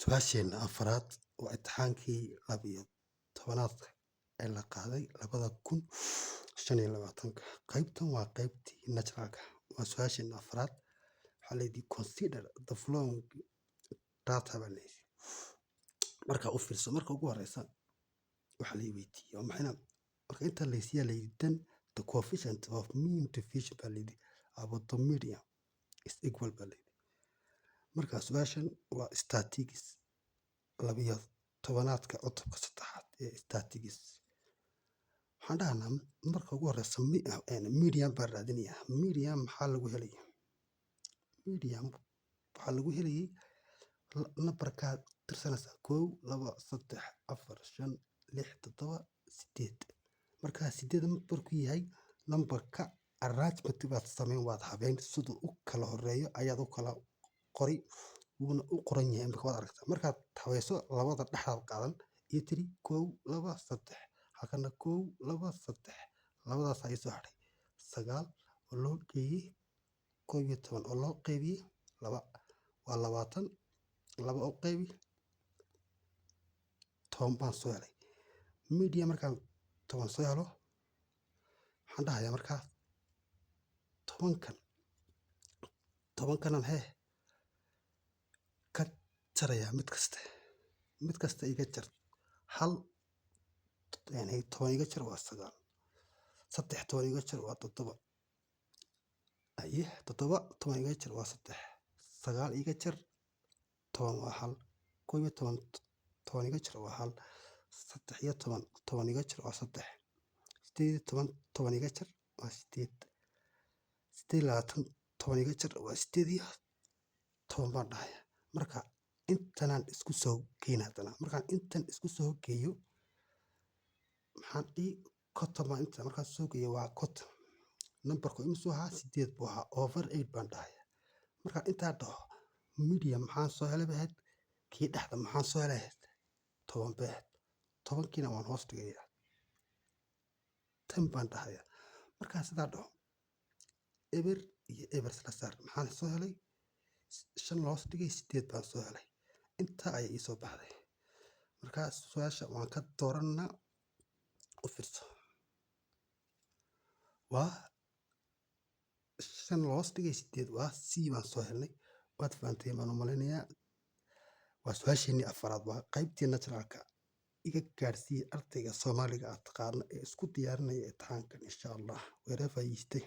Su'aasheena afraad waa imtixaankii 12aad ee la qaaday 2025. Qaybtan waa qaybtii naturalka. Waa su'aasheena afraad. Waxaa layidhi consider the following data baa layidhi. Marka u fiirso, marka ugu horeysa waxaa lay weydiiyey maxayna marka inta laysiiyaa layidhi then the coefficient of mean deviation baa layidhi about the median is equal baa layidhi. Marka su'aashan waa statistics 12aadka cutubka 3aad ee statistics. Waxaan dhahnaa marka ugu horeysa median baan raadinayaa. Median maxaa lagu helaya? Median waxaa lagu helayay nambarka tirsanaysa 1 2 3 4 5 6 7 8. Marka 8 markuu yahay nambarka arrangement baad samayn waad habeen siduu u kala horeeyo ayaad u kala qori wuuna u qoran yahay marka waad aragtaa. Markaad habayso labada dhexdaad qaadan iyo tiri 1 2 3 halkana 1 2 3 labadaas ay soo hadhay 9 oo loo geeyay 11 oo loo qaybiyay 2 waa 20 2 oo qaybi 10 baan soo helay. Median markaan 10 soo helo waxaan dhahayaa markaa 10 ka jaraya mid kasta iga jar hal yani 10 iga jar waa 9 3 10 iga jar waa 7 aye 7 10 iga jar waa 3 9 iga jar 10 waa hal 11 10 iga jar waa hal 3 iyo 10 10 iga jar waa 3 8 10 iga jar waa 8 8 10 iga jar waa 8 iyo 10 baan dhahayaa. Marka intanaan isku soo geyn hadana markaan intan isku soo geeyo maxaan konton baan inta markaan soo geeyo waa konton. Nambarku imisuu ahaa 8 buu ahaa over 8 baan dhahayaa. Markaan intaa dhaho median maxaan soo helay bahayd kii dhexda maxaan soo helay 10 bahayd 10kiina waan hoos dhigayaa 10 baan dhahayaa. Markaan sidaa dhaho eber iyo eber isla saar maxaan soo helay 5 loos dhigay 8 baan soo helay. Inta ay ii soo baxday. Markaa su'aasha waan ka dooranaa u fiirso. Waa 5 loos dhigay 8 waa C baan soo helnay. Waad fahamtay baan u maleynayaa. Waa su'aasheenii afraad waa qaybtii naturalka. Iga gaarsiiyay ardayga Soomaaliga aad taqaano ee isku diyaarinaya imtixaankan insha Allah. Wherever you stay.